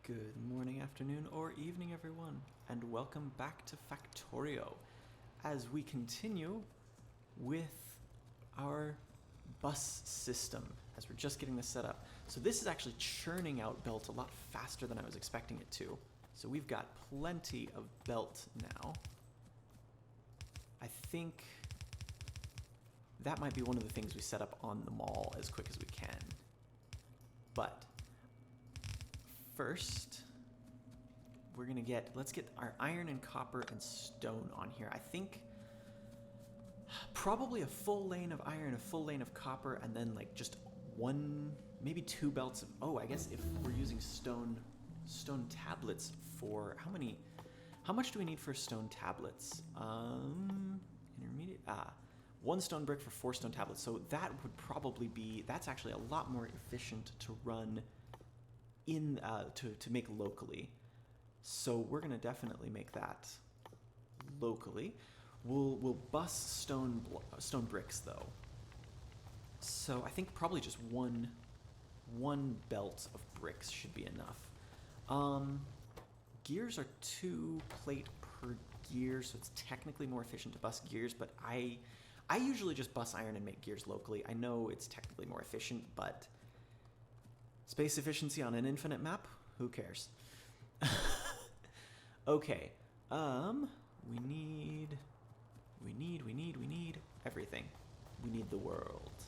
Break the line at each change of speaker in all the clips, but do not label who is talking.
Good morning, afternoon, or evening, everyone, and welcome back to Factorio as we continue with our bus system as we're just getting this set up. So this is actually churning out belt a lot faster than I was expecting it to. So we've got plenty of belt now. I think that might be one of the things we set up on the mall as quick as we can. But first, let's get our iron and copper and stone on here. I think probably a full lane of iron, a full lane of copper, and then like just one, maybe two belts of, oh, I guess if we're using stone tablets for, how much do we need for stone tablets? Intermediate, one stone brick for 4 stone tablets. So that would probably be, that's actually a lot more efficient to run in, to make locally. So we're gonna definitely make that locally. We'll bus stone bricks though. So I think probably just one belt of bricks should be enough. Gears are 2 plate per gear, so it's technically more efficient to bus gears, but I usually just bus iron and make gears locally. I know it's technically more efficient, but space efficiency on an infinite map? Who cares? Okay. We need everything. We need the world.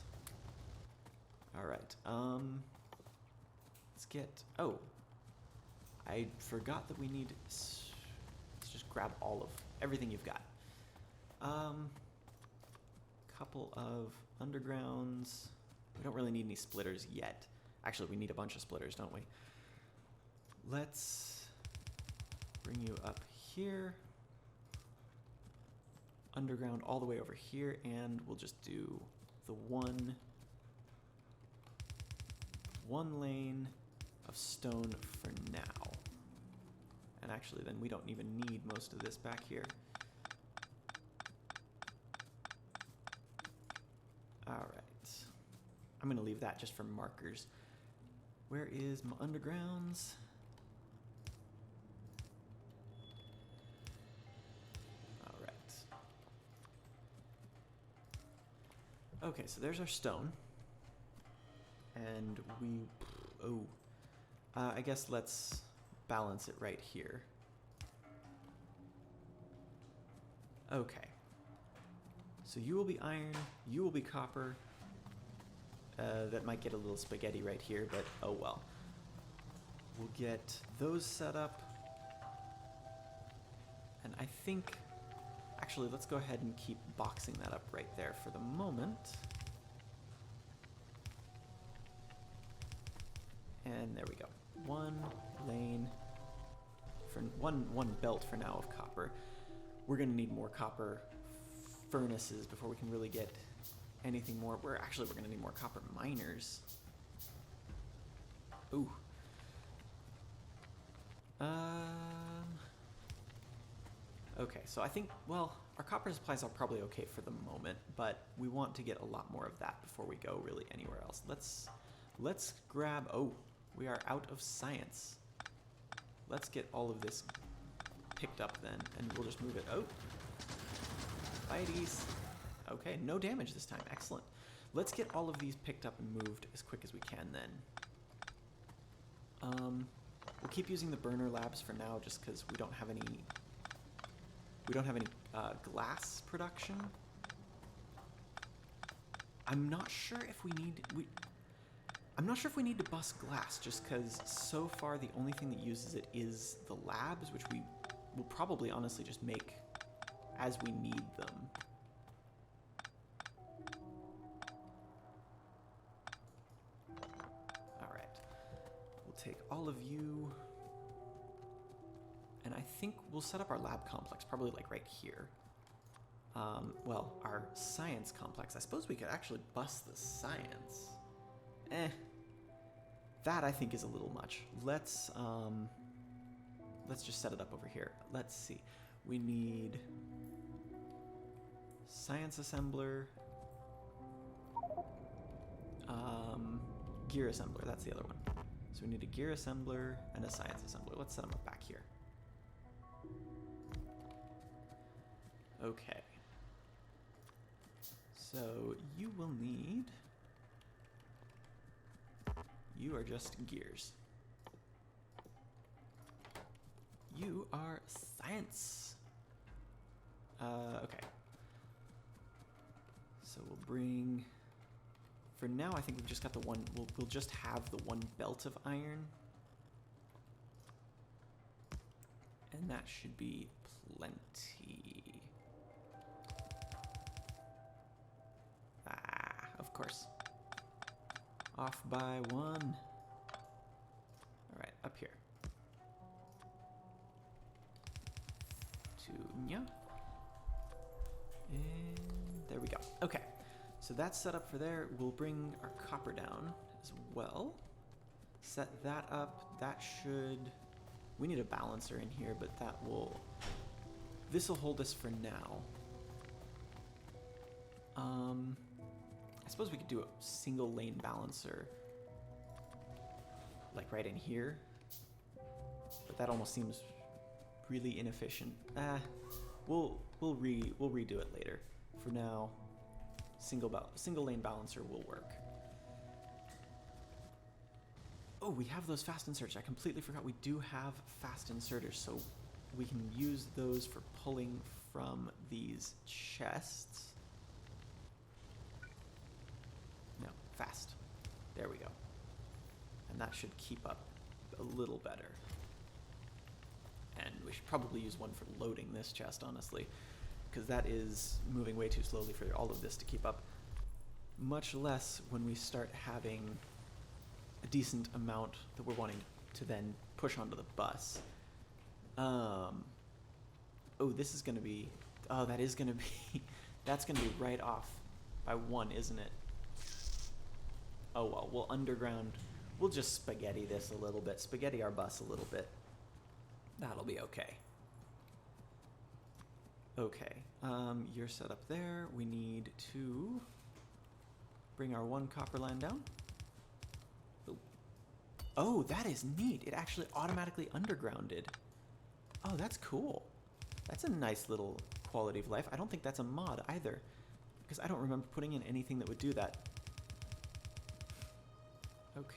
All right. Let's get, oh, I forgot that we need, let's just grab everything you've got. Couple of undergrounds. We don't really need any splitters yet. Actually, we need a bunch of splitters, don't we? Let's bring you up here. Underground all the way over here, and we'll just do the one lane of stone for now. And actually, then we don't even need most of this back here. All right. I'm going to leave that just for markers. Where is my undergrounds? All right. Okay, so there's our stone. And I guess let's balance it right here. Okay. So you will be iron, you will be copper. That might get a little spaghetti right here, but oh well. We'll get those set up. And I think, actually, let's go ahead and keep boxing that up right there for the moment. And there we go. One lane for one belt for now of copper. We're gonna need more copper furnaces before we can really get anything more. We're gonna need more copper miners. Ooh. Okay, so I think, well, our copper supplies are probably okay for the moment, but we want to get a lot more of that before we go really anywhere else. Let's grab, oh, we are out of science. Let's get all of this picked up then, and we'll just move it. Oh, fighties. Okay, no damage this time, excellent. Let's get all of these picked up and moved as quick as we can then. We'll keep using the burner labs for now just because we don't have any glass production. I'm not sure if we need to bust glass just because so far the only thing that uses it is the labs, which we will probably honestly just make as we need them. All right, we'll take all of you, and I think we'll set up our lab complex probably like right here. Well, our science complex. I suppose we could actually bust the science. That I think is a little much. Let's just set it up over here. Let's see. We need science assembler, gear assembler. That's the other one. So we need a gear assembler and a science assembler. Let's set them up back here. Okay. So you will need... You are just gears. You are science. Okay. So we'll bring... For now, I think we've just got the one... We'll just have the one belt of iron. And that should be plenty. Ah, of course. Off by one. All right, up here. Yeah. And there we go. Okay, so that's set up for there. We'll bring our copper down as well. Set that up. That should... We need a balancer in here, but that will... This will hold us for now. I suppose we could do a single lane balancer, like right in here, but that almost seems really inefficient. We'll redo it later. For now, single lane balancer will work. Oh, we have those fast inserts. I completely forgot we do have fast inserters, so we can use those for pulling from these chests. No, fast. There we go. And that should keep up a little better. And we should probably use one for loading this chest, honestly, because that is moving way too slowly for all of this to keep up. Much less when we start having a decent amount that we're wanting to then push onto the bus. Oh, this is going to be... Oh, that is going to be... That's going to be right off by one, isn't it? Oh, well, we'll underground... We'll just spaghetti this a little bit. Spaghetti our bus a little bit. That'll be okay. Okay, you're set up there. We need to bring our one copper line down. Oh, that is neat. It actually automatically undergrounded. Oh, that's cool. That's a nice little quality of life. I don't think that's a mod either, because I don't remember putting in anything that would do that. Okay.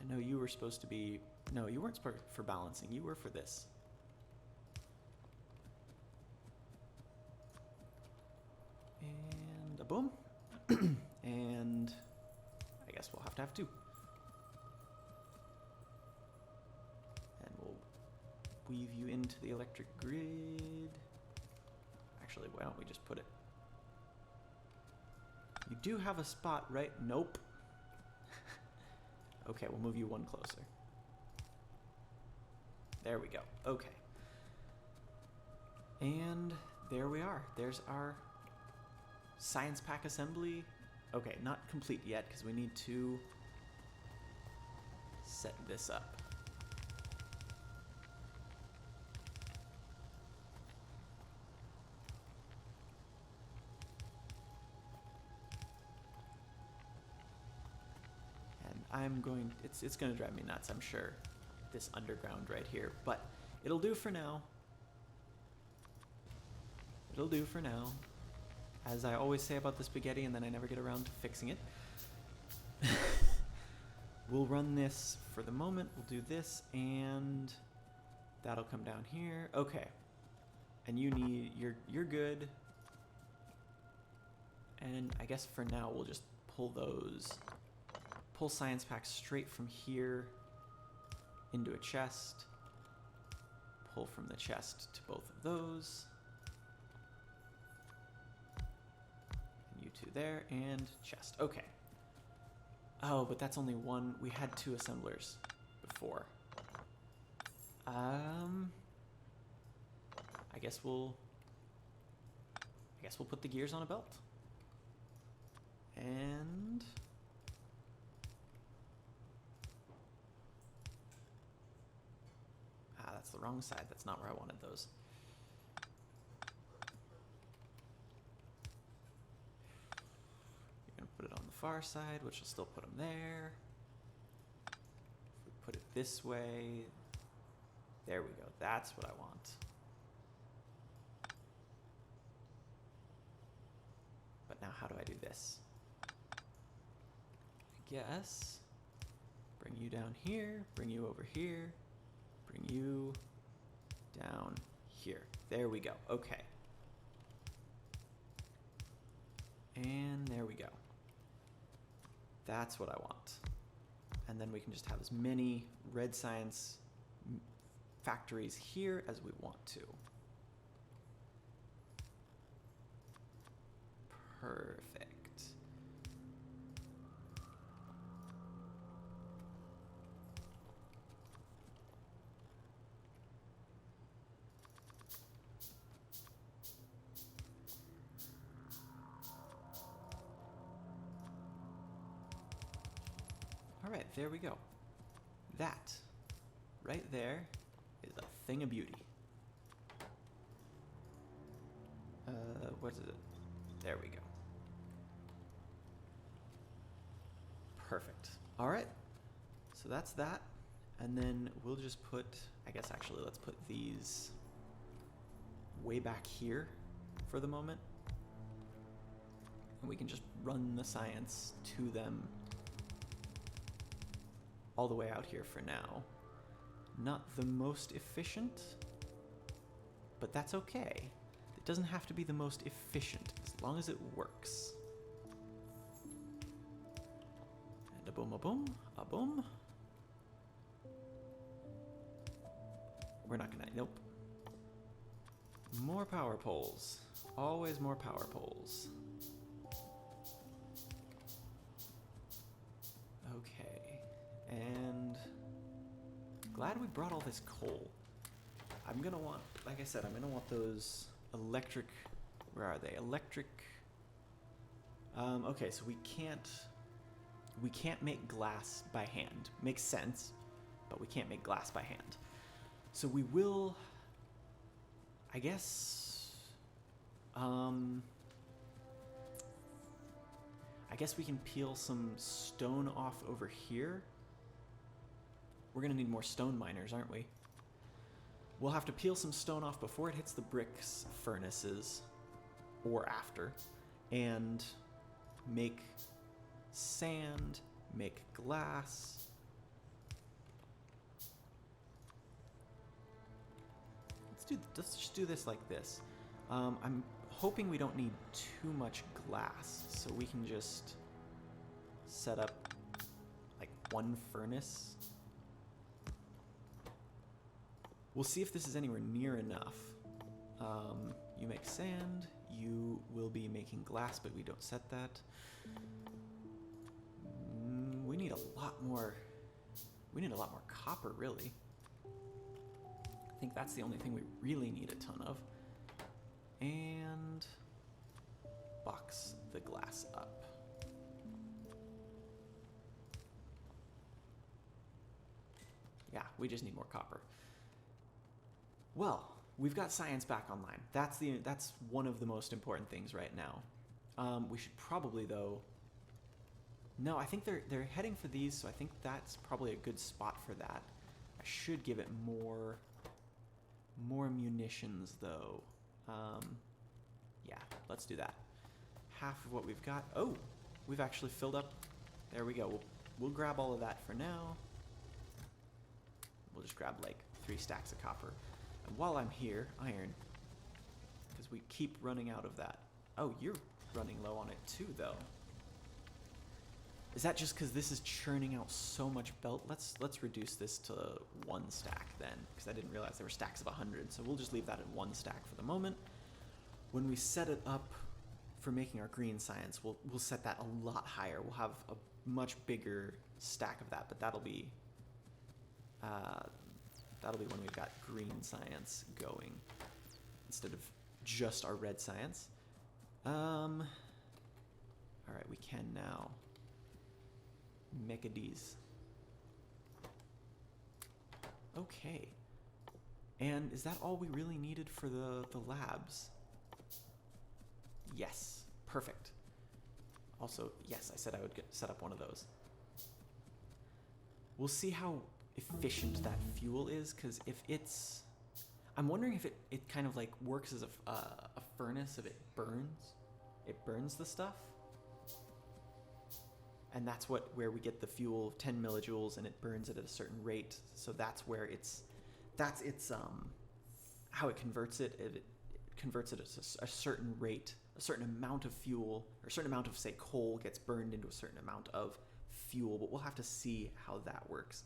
I know you were supposed to be... No, you weren't supposed for balancing. You were for this. And a boom. And I guess we'll have to have two. And we'll weave you into the electric grid. Actually, why don't we just put it... You do have a spot, right? Nope. Okay, we'll move you one closer. There we go. Okay. And there we are. There's our science pack assembly. Okay, not complete yet because we need to set this up. I'm going, it's going to drive me nuts, I'm sure, this underground right here, but it'll do for now. It'll do for now. As I always say about the spaghetti, and then I never get around to fixing it. We'll run this for the moment. We'll do this, and that'll come down here. Okay. And you need, you're good. And I guess for now we'll just pull those. Pull science packs straight from here into a chest. Pull from the chest to both of those. And you two there, and chest. Okay. Oh, but that's only one. We had two assemblers before. I guess we'll put the gears on a belt. And that's the wrong side. That's not where I wanted those. far side, which will still put them there. If we put it this way, there we go. That's what I want. But now how do I do this? I guess bring you down here, bring you over here, bring you down here. There we go. Okay. And there we go. That's what I want. And then we can just have as many red science factories here as we want to. Perfect. All right, there we go. That right there is a thing of beauty. What is it? There we go. Perfect. All right, so that's that. And then we'll just put, I guess actually let's put these way back here for the moment. And we can just run the science to them all the way out here for now. Not the most efficient, but that's okay. It doesn't have to be the most efficient as long as it works. And a boom, a boom, a boom. We're not gonna, nope. More power poles. Always more power poles. Okay, and glad we brought all this coal. I'm gonna want, like I said, I'm gonna want those electric, where are they? Electric, okay, so we can't make glass by hand. Makes sense, but we can't make glass by hand. So we will, I guess, we can peel some stone off over here. We're gonna need more stone miners, aren't we? We'll have to peel some stone off before it hits the bricks furnaces, or after, and make sand, make glass. Let's just do this like this. I'm hoping we don't need too much glass, so we can just set up like one furnace. We'll see if this is anywhere near enough. You make sand, you will be making glass, but we don't set that. We need a lot more copper, really. I think that's the only thing we really need a ton of. And box the glass up. Yeah, we just need more copper. Well, we've got science back online. That's one of the most important things right now. We should probably, though. No, I think they're heading for these, so I think that's probably a good spot for that. I should give it more munitions, though. Yeah, let's do that. Half of what we've got. Oh, we've actually filled up. There we go. We'll grab all of that for now. We'll just grab like 3 stacks of copper. And while I'm here, iron, because we keep running out of that. Oh, you're running low on it too, though. Is that just because this is churning out so much belt? Let's reduce this to 1 stack then, because I didn't realize there were stacks of 100. So we'll just leave that at 1 stack for the moment. When we set it up for making our green science, we'll set that a lot higher. We'll have a much bigger stack of that, but that'll be when we've got green science going instead of just our red science. All right, we can now make a D's. Okay. And is that all we really needed for the labs? Yes, perfect. Also, yes, I said I would set up one of those. We'll see how efficient that fuel is, because if it's... I'm wondering if it kind of like works as a furnace, if it burns the stuff. And that's where we get the fuel, 10 millijoules, and it burns it at a certain rate. So that's where how it converts it. It converts it at a certain rate, a certain amount of fuel, or a certain amount of, say, coal gets burned into a certain amount of fuel. But we'll have to see how that works.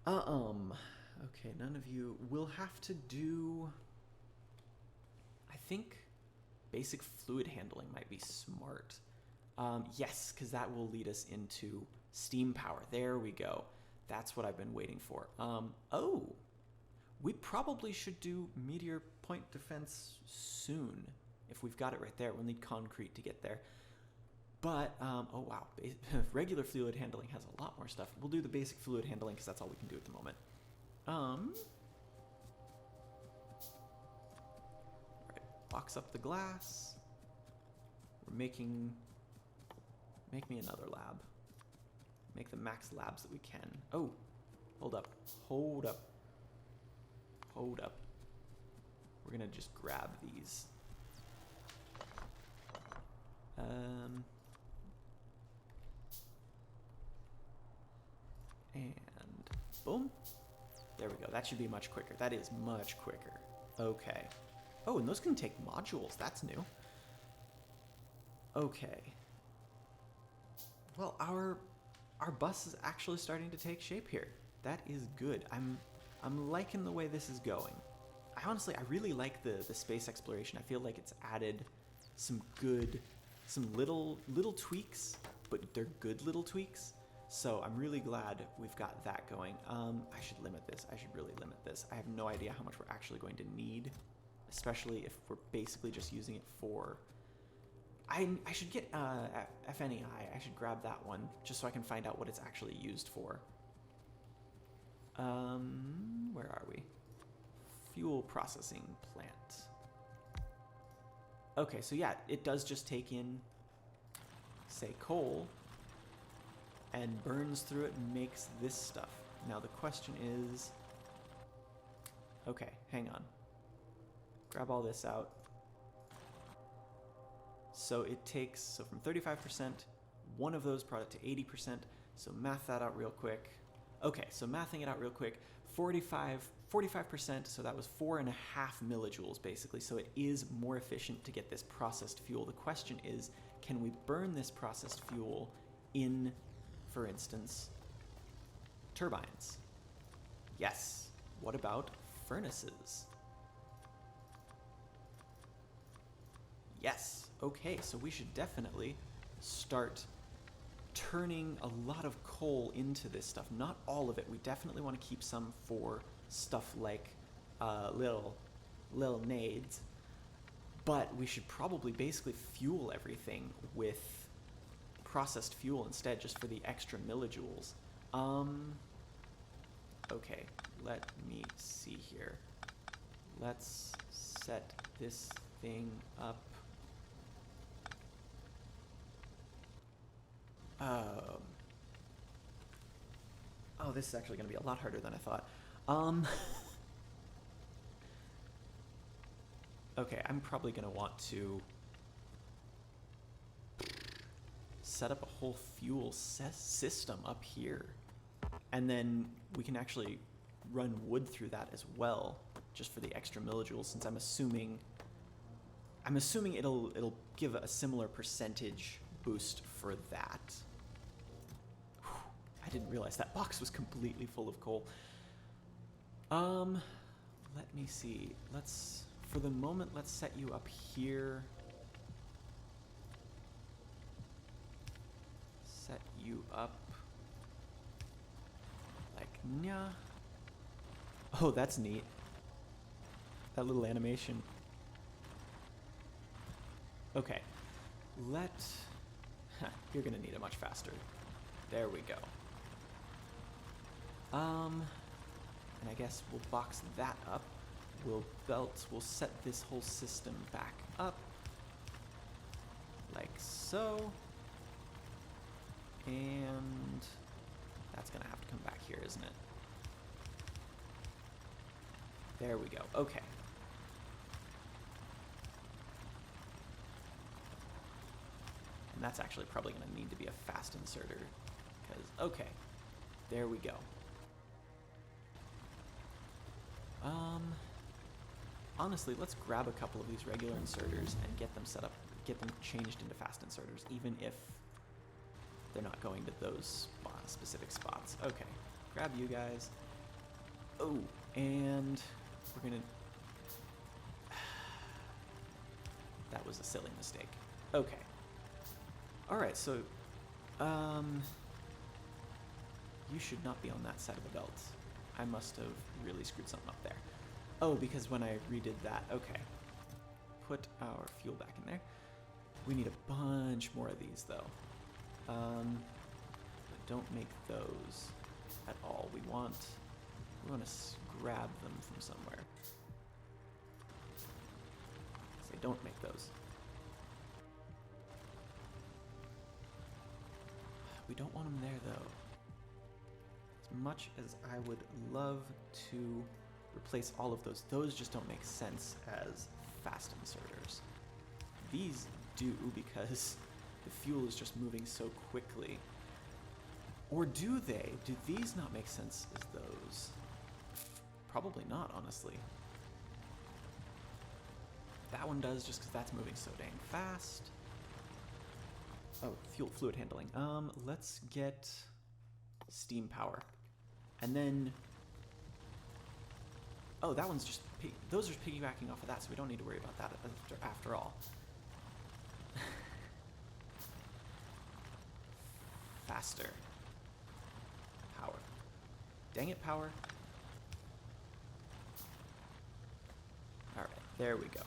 Okay, none of you will have to do... I think basic fluid handling might be smart. Yes, because that will lead us into steam power. There we go. That's what I've been waiting for. Oh, we probably should do meteor point defense soon. If we've got it right there, we'll need concrete to get there. But, oh wow, regular fluid handling has a lot more stuff. We'll do the basic fluid handling because that's all we can do at the moment. Alright, box up the glass. We're making... Make me another lab. Make the max labs that we can. Oh, hold up. Hold up. Hold up. We're gonna just grab these. And boom. There we go. That should be much quicker. That is much quicker. Okay. Oh, and those can take modules. That's new. Okay. Well, our bus is actually starting to take shape here. That is good. I'm liking the way this is going. I really like the space exploration. I feel like it's added some little tweaks, but they're good little tweaks. So I'm really glad we've got that going. I should limit this. I should really limit this. I have no idea how much we're actually going to need, especially if we're basically just using it for... I should get FNEI. I should grab that one just so I can find out what it's actually used for. Where are we? Fuel processing plant. Okay, so yeah, it does just take in, say, coal and burns through it and makes this stuff. Now the question is... Okay, hang on. Grab all this out. So it takes, so from 35%, one of those brought it to 80%. So math that out real quick. Okay, so mathing it out real quick, 45%, so that was 4.5 millijoules basically. So it is more efficient to get this processed fuel. The question is, can we burn this processed fuel in, for instance, turbines? Yes. What about furnaces? Yes. Okay, so we should definitely start turning a lot of coal into this stuff. Not all of it. We definitely want to keep some for stuff like little nades. But we should probably basically fuel everything with processed fuel instead, just for the extra millijoules. Okay, let me see here. Let's set this thing up. Oh, this is actually going to be a lot harder than I thought. Okay, I'm probably going to want to set up a whole fuel system up here. And then we can actually run wood through that as well, just for the extra millijoules, since I'm assuming it'll give a similar percentage boost for that. Whew, I didn't realize that box was completely full of coal. Let me see. For the moment, let's set you up here. Set you up like nya. Oh, that's neat. That little animation. Okay. You're gonna need it much faster. There we go. And I guess we'll box that up. We'll set this whole system back up. like so. And that's gonna have to come back here, isn't it? There we go. Okay. And that's actually probably going to need to be a fast inserter. Because, okay. There we go. Honestly, let's grab a couple of these regular inserters and get them set up, get them changed into fast inserters, even if they're not going to those specific spots. Okay. Grab you guys. Oh, and we're going to... That was a silly mistake. Okay. Alright, so, you should not be on that side of the belt. I must have really screwed something up there. Oh, because when I redid that, okay. Put our fuel back in there. We need a bunch more of these, though. But don't make those at all. We want to grab them from somewhere. Say, don't make those. We don't want them there, though. As much as I would love to replace all of those just don't make sense as fast inserters. These do, because the fuel is just moving so quickly. Or do they? Do these not make sense as those? Probably not, honestly. That one does, just because that's moving so dang fast. Oh, fluid handling. Let's get steam power. And then... Oh, that one's just... Those are piggybacking off of that, so we don't need to worry about that after all. Faster. Power. Dang it, power. Alright, there we go.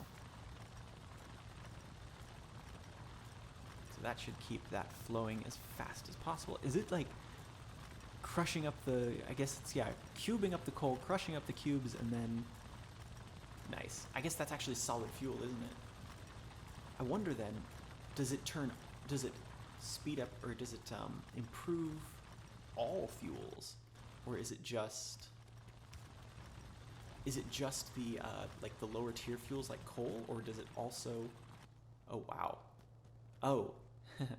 So that should keep that flowing as fast as possible. Is it like crushing up the... I guess it's, yeah, cubing up the coal, crushing up the cubes, and then... Nice. I guess that's actually solid fuel, isn't it? I wonder then, does it speed up, or does it improve all fuels? Or is it just the like the lower tier fuels like coal, or does it also... Oh, wow. Oh.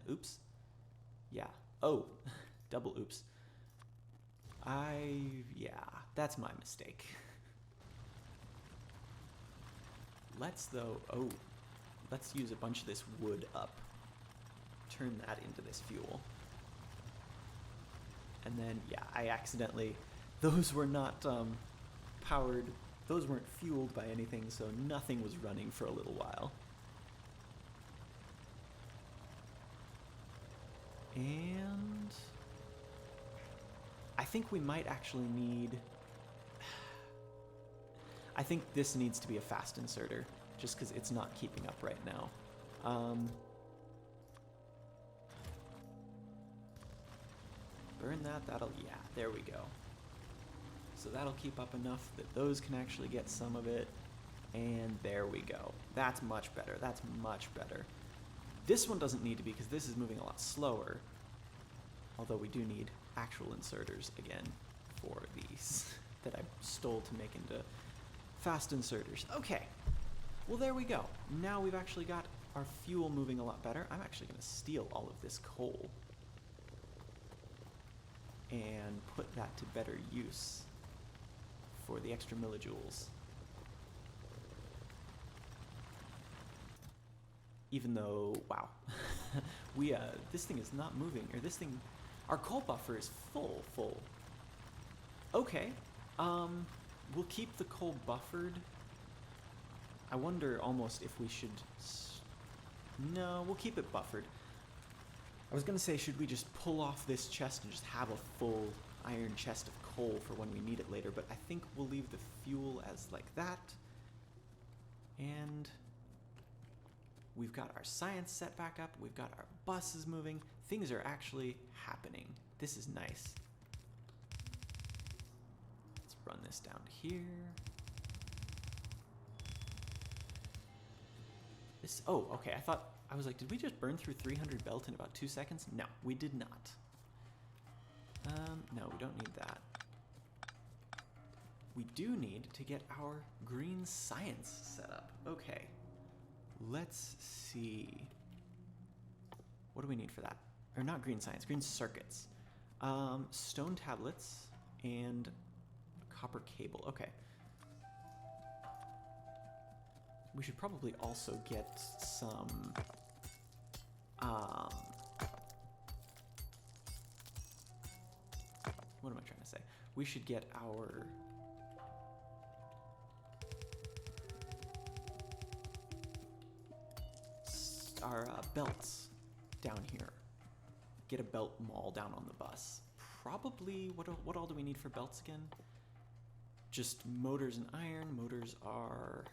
Oops. Yeah. Oh. Double oops. Yeah, that's my mistake. Let's use a bunch of this wood up. Turn that into this fuel. And then, yeah, I accidentally... Those were not powered... Those weren't fueled by anything, so nothing was running for a little while. And... I think we might actually need... I think this needs to be a fast inserter, just because it's not keeping up right now. Burn that, yeah, there we go. So that'll keep up enough that those can actually get some of it, and there we go. That's much better, that's much better. This one doesn't need to be, because this is moving a lot slower, although we do need actual inserters again for these that I stole to make into fast inserters. Okay, well there we go. Now we've actually got our fuel moving a lot better. I'm actually going to steal all of this coal and put that to better use for the extra millijoules. Even though, wow, this thing is not moving, or this thing, our coal buffer is full. Okay, we'll keep the coal buffered. I wonder almost if we should... No, we'll keep it buffered. I was going to say, should we just pull off this chest and just have a full iron chest of coal for when we need it later, but I think we'll leave the fuel as like that. And we've got our science set back up. We've got our buses moving. Things are actually happening. This is nice. Let's run this down here. Oh, okay. I was like, did we just burn through 300 belt in about 2 seconds? No, we did not. No, we don't need that. We do need to get our green science set up. Okay, let's see. What do we need for that? Or not green science, green circuits. Stone tablets and copper cable. Okay. We should probably also get some what am I trying to say? We should get our belts down here. Get a belt mall down on the bus. Probably, what all do we need for belts again? Just motors and iron. Motors are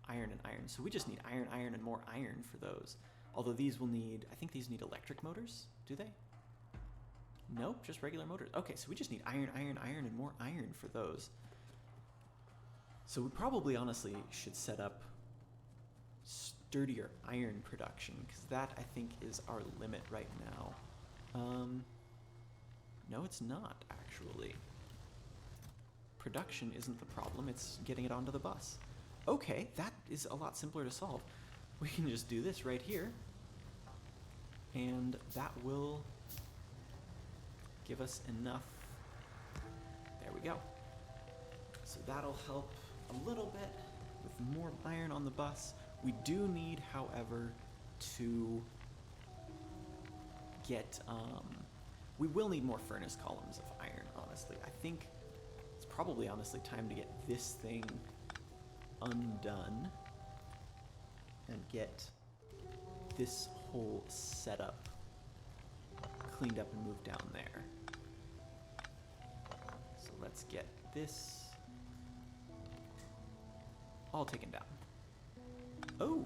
iron and iron. So we just need iron, iron, and more iron for those. Although these will need, I think these need electric motors, do they? Nope, just regular motors. Okay, so we just need iron, iron, iron, and more iron for those. So we probably honestly should set up sturdier iron production, because that, I think, is our limit right now. No, it's not, actually. Production isn't the problem, it's getting it onto the bus. Okay, that is a lot simpler to solve. We can just do this right here, and that will give us enough. There we go. So that'll help a little bit with more iron on the bus. We do need, however, to get, we will need more furnace columns of iron, honestly. I think it's probably, honestly, time to get this thing undone and get this whole setup cleaned up and moved down there. So let's get this all taken down. Oh,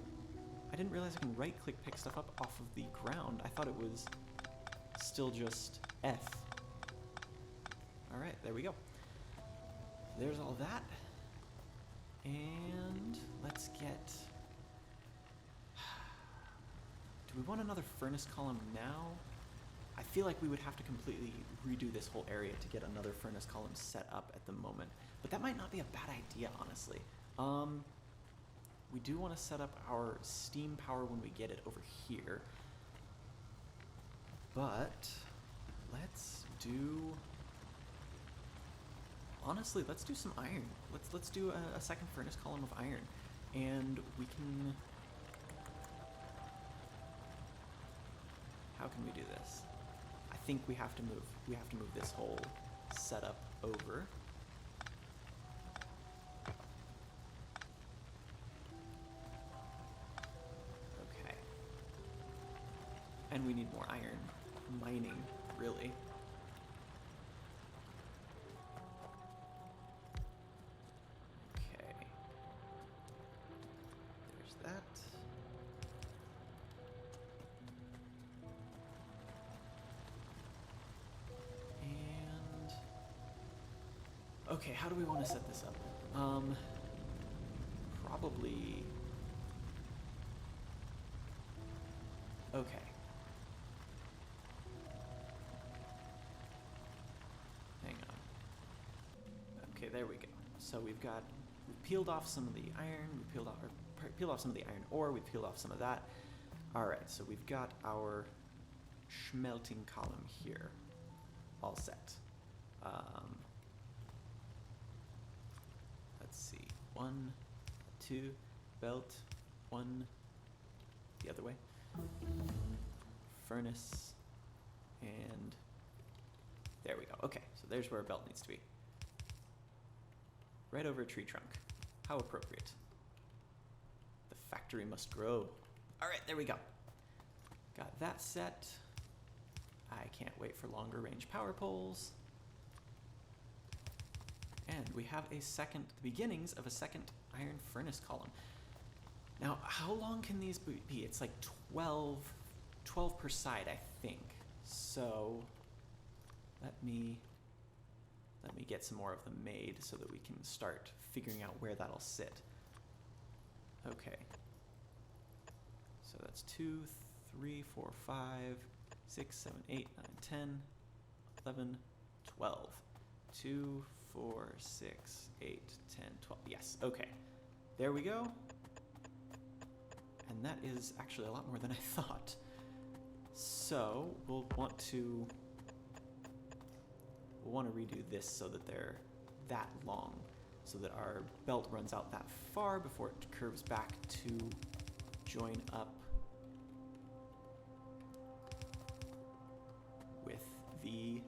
I didn't realize I can right-click pick stuff up off of the ground. I thought it was still just F. All right, there we go. There's all that. And let's get... Do we want another furnace column now? I feel like we would have to completely redo this whole area to get another furnace column set up at the moment. But that might not be a bad idea, honestly. We do want to set up our steam power when we get it over here. But let's do... Honestly, let's do some iron. Let's do a second furnace column of iron. And we can... How can we do this? I think we have to move this whole setup over. Okay. And we need more iron mining, really. Okay. There's that. Okay, how do we want to set this up? Probably... Okay. Hang on. Okay, there we go. So we've peeled off some of the iron, we peeled off some of the iron ore, we peeled off some of that. Alright, so we've got our smelting column here, all set. Let's see, 1, 2, belt, 1, the other way, furnace, and there we go. Okay, so there's where a belt needs to be. Right over a tree trunk. How appropriate. The factory must grow. All right, there we go. Got that set. I can't wait for longer range power poles. And we have the beginnings of a second iron furnace column. Now, how long can these be? It's like 12 per side, I think. So let me get some more of them made so that we can start figuring out where that'll sit. Okay. So that's 2, 3, 4, 5, 6, 7, 8, 9, 10, 11, 12. 2, 4, 6, 8, 10, 12. Yes, okay. There we go. And that is actually a lot more than I thought. So we'll want to redo this so that they're that long, so that our belt runs out that far before it curves back to join up with the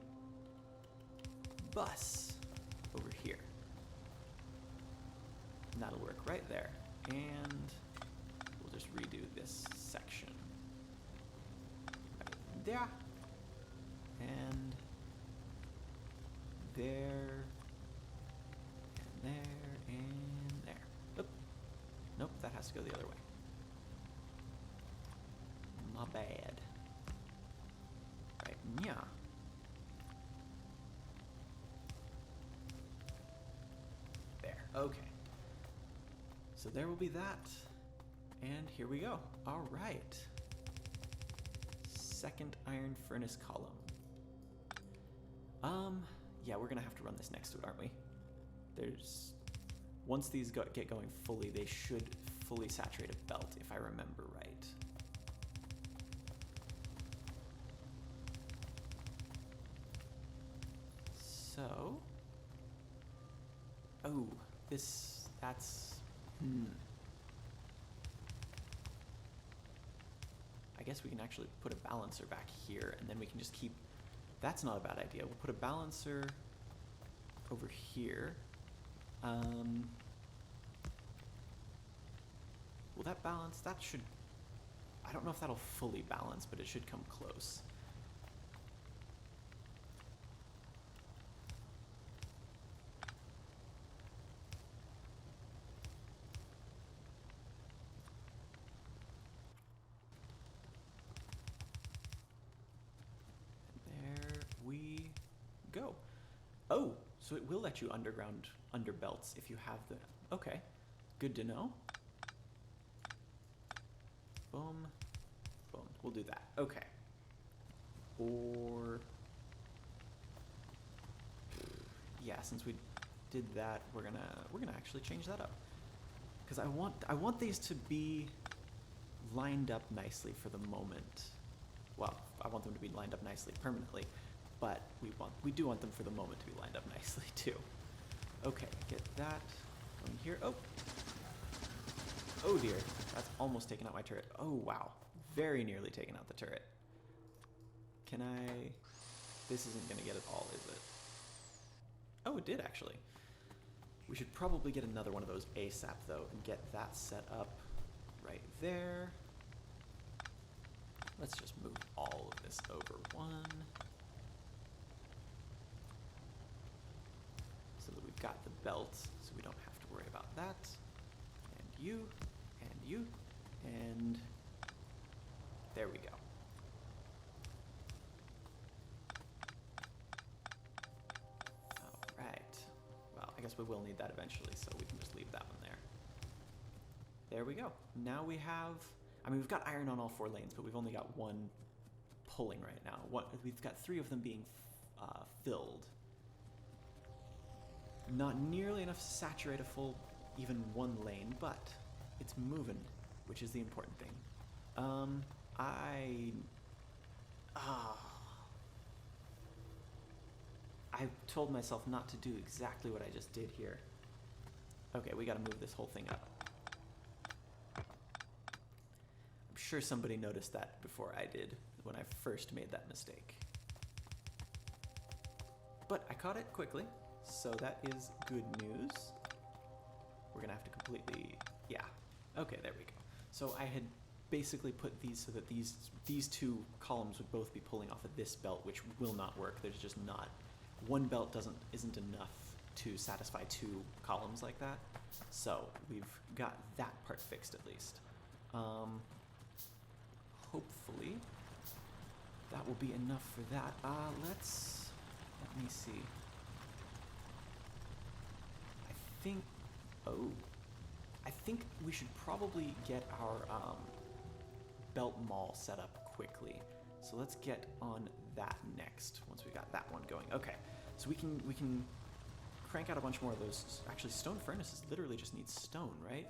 bus over here. And that'll work right there. And we'll just redo this section. Right there. And there. And there. And there. Oop. Nope, that has to go the other way. My bad. Right, yeah. There, okay. So there will be that. And here we go. All right. Second iron furnace column. Yeah, we're gonna have to run this next to it, aren't we? Once these get going fully, they should fully saturate a belt, if I remember right. So, oh, that's, I guess we can actually put a balancer back here, and then we can just keep, that's not a bad idea. We'll put a balancer over here. Will that balance? That should, I don't know if that'll fully balance, but it should come close. There we go. Oh, so it will let you underground under belts if you have the, okay, good to know. Boom, boom, we'll do that, okay. Or, yeah, since we did that, we're gonna actually change that up. Because I want these to be lined up nicely for the moment. Well, I want them to be lined up nicely permanently, but we do want them for the moment to be lined up nicely too. Okay, get that on here. Oh dear, that's almost taken out my turret. Oh wow, very nearly taken out the turret. Can I, this isn't gonna get it all, is it? Oh, it did actually. We should probably get another one of those ASAP though and get that set up right there. Let's just move all of this over one. So that we've got the belt, so we don't have to worry about that. And you, and there we go. All right. Well, I guess we will need that eventually, so we can just leave that one there. There we go. Now we have, I mean, we've got iron on all 4 lanes, but we've only got one pulling right now. We've got 3 of them being filled. Not nearly enough to saturate a full, even 1 lane, but it's moving, which is the important thing. I told myself not to do exactly what I just did here. Okay, we gotta move this whole thing up. I'm sure somebody noticed that before I did when I first made that mistake. But I caught it quickly, so that is good news. We're gonna have to completely, yeah. Okay, there we go. So I had basically put these so that these 2 columns would both be pulling off of this belt, which will not work. There's just not, one belt isn't enough to satisfy 2 columns like that. So we've got that part fixed at least. Hopefully that will be enough for that. Let me see. I think we should probably get our belt maul set up quickly. So let's get on that next, once we got that one going. Okay, so we can crank out a bunch more of those. Actually, stone furnaces literally just need stone, right?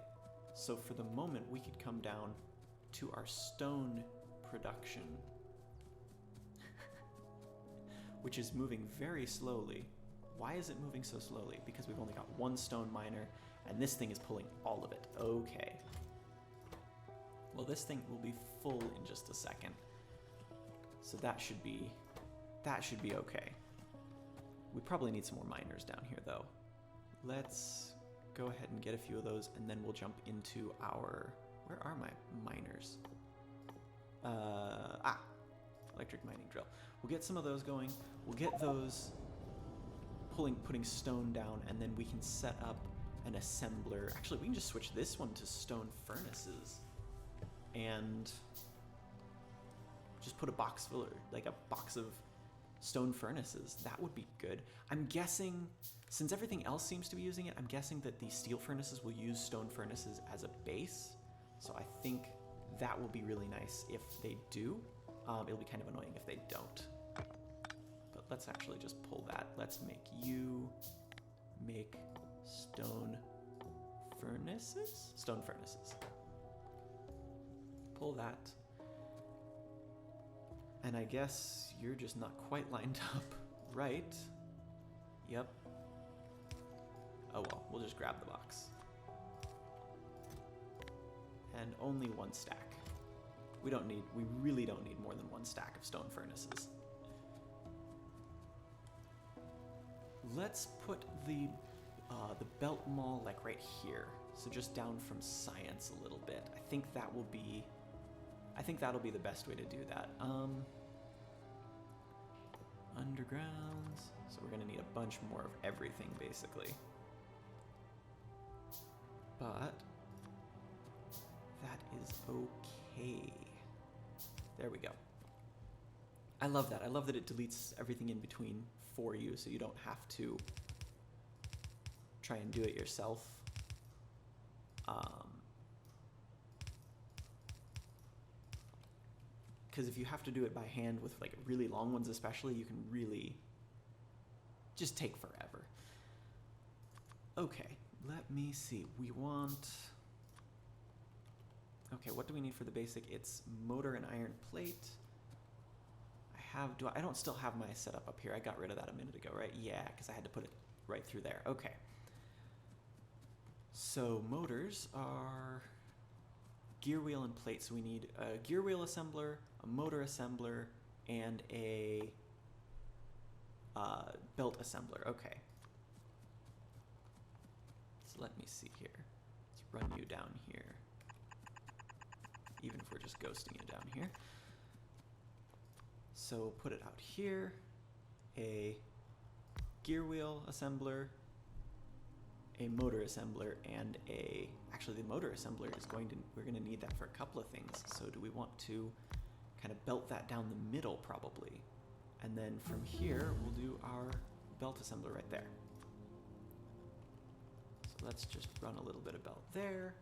So for the moment, we could come down to our stone production, which is moving very slowly. Why is it moving so slowly? Because we've only got one stone miner, and this thing is pulling all of it. Okay. Well, this thing will be full in just a second. So that should be okay. We probably need some more miners down here, though. Let's go ahead and get a few of those, and then we'll jump into our... Where are my miners? Electric mining drill. We'll get some of those going. We'll get those putting stone down, and then we can set up an assembler. Actually, we can just switch this one to stone furnaces and just put a box filler, like a box of stone furnaces. That would be good. I'm guessing, since everything else seems to be using it, I'm guessing that the steel furnaces will use stone furnaces as a base. So I think that will be really nice if they do. It'll be kind of annoying if they don't. But let's actually just pull that. Let's make you make stone furnaces? Stone furnaces. Pull that. And I guess you're just not quite lined up right. Yep. Oh well, we'll just grab the box. And only one stack. We really don't need more than one stack of stone furnaces. Let's put the belt maul like right here. So just down from science a little bit. I think that'll be the best way to do that. Undergrounds. So we're gonna need a bunch more of everything basically. But that is okay. There we go. I love that. I love that it deletes everything in between for you, so you don't have to try and do it yourself. Because if you have to do it by hand with like really long ones especially, you can really just take forever. Okay, let me see. We want... Okay, what do we need for the basic? It's motor and iron plate. I don't still have my setup up here. I got rid of that a minute ago, right? Yeah, because I had to put it right through there. Okay. So motors are gear wheel and plate. So we need a gear wheel assembler, a motor assembler, and a belt assembler. Okay. So let me see here. Let's run you down here. Even if we're just ghosting you down here. So put it out here, a gear wheel assembler, a motor assembler, and actually the motor assembler we're gonna need that for a couple of things. So do we want to kind of belt that down the middle probably? And then from here, we'll do our belt assembler right there. So let's just run a little bit of belt there.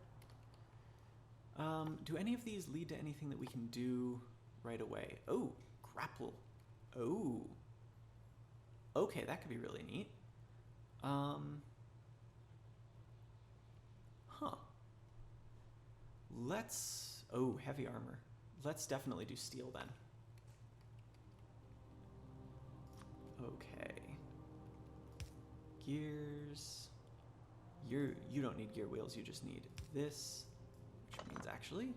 Do any of these lead to anything that we can do right away? Oh, grapple. Oh. Okay, that could be really neat. Huh. Oh, heavy armor. Let's definitely do steel then. Okay. Gears. You don't need gear wheels, you just need this. Which means actually...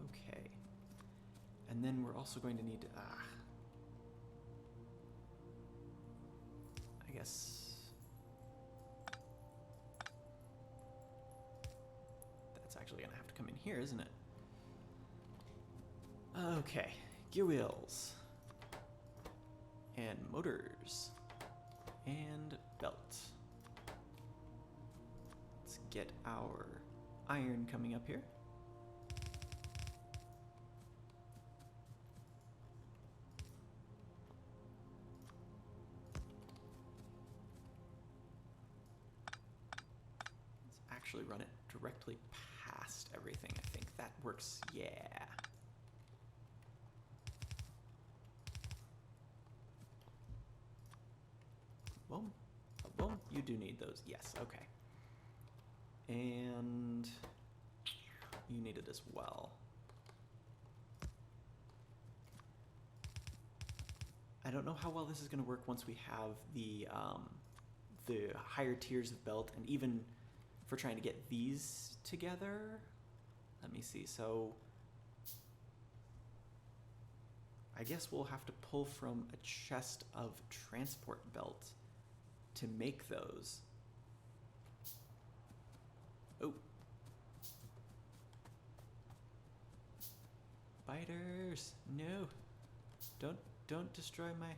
Okay. And then we're also going to need... I guess... That's actually going to have to come in here, isn't it? Okay. Gear wheels. And motors. And belt. Let's get our iron coming up here. actually run it directly past everything. I think that works. Yeah. Well, you do need those. Yes, okay. And you need it as well. I don't know how well this is going to work once we have the higher tiers of belt, and even for trying to get these together. Let me see. So I guess we'll have to pull from a chest of transport belt to make those. Oh. Biters, no. Don't destroy my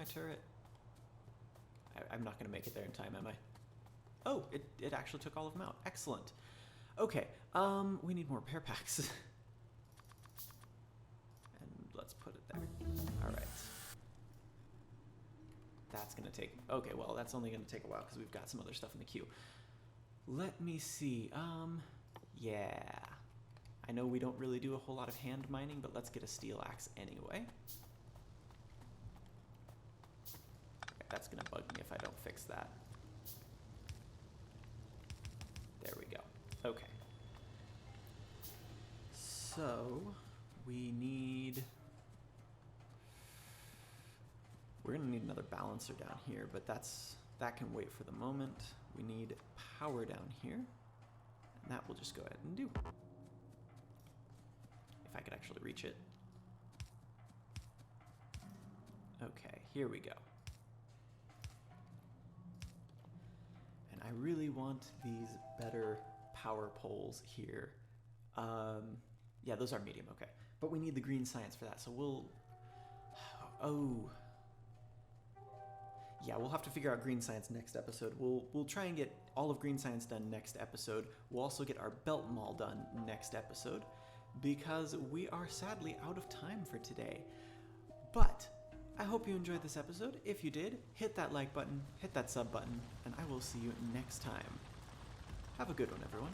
turret. I'm not gonna make it there in time, am I? Oh, it actually took all of them out. Excellent. Okay, we need more repair packs. And let's put it there. All right. That's gonna take, okay, well, that's only gonna take a while because we've got some other stuff in the queue. Let me see, yeah. I know we don't really do a whole lot of hand mining, but let's get a steel axe anyway. Okay, that's gonna bug me if I don't fix that. There we go. Okay. So, we're gonna need another balancer down here, but that can wait for the moment. We need power down here, and that we'll just go ahead and do. If I could actually reach it. Okay, here we go. And I really want these better power poles here. Yeah, those are medium, okay. But we need the green science for that, so we'll... Oh. Yeah, we'll have to figure out green science next episode. We'll try and get all of green science done next episode. We'll also get our belt maul done next episode, because we are sadly out of time for today. But I hope you enjoyed this episode. If you did, hit that like button, hit that sub button, and I will see you next time. Have a good one, everyone.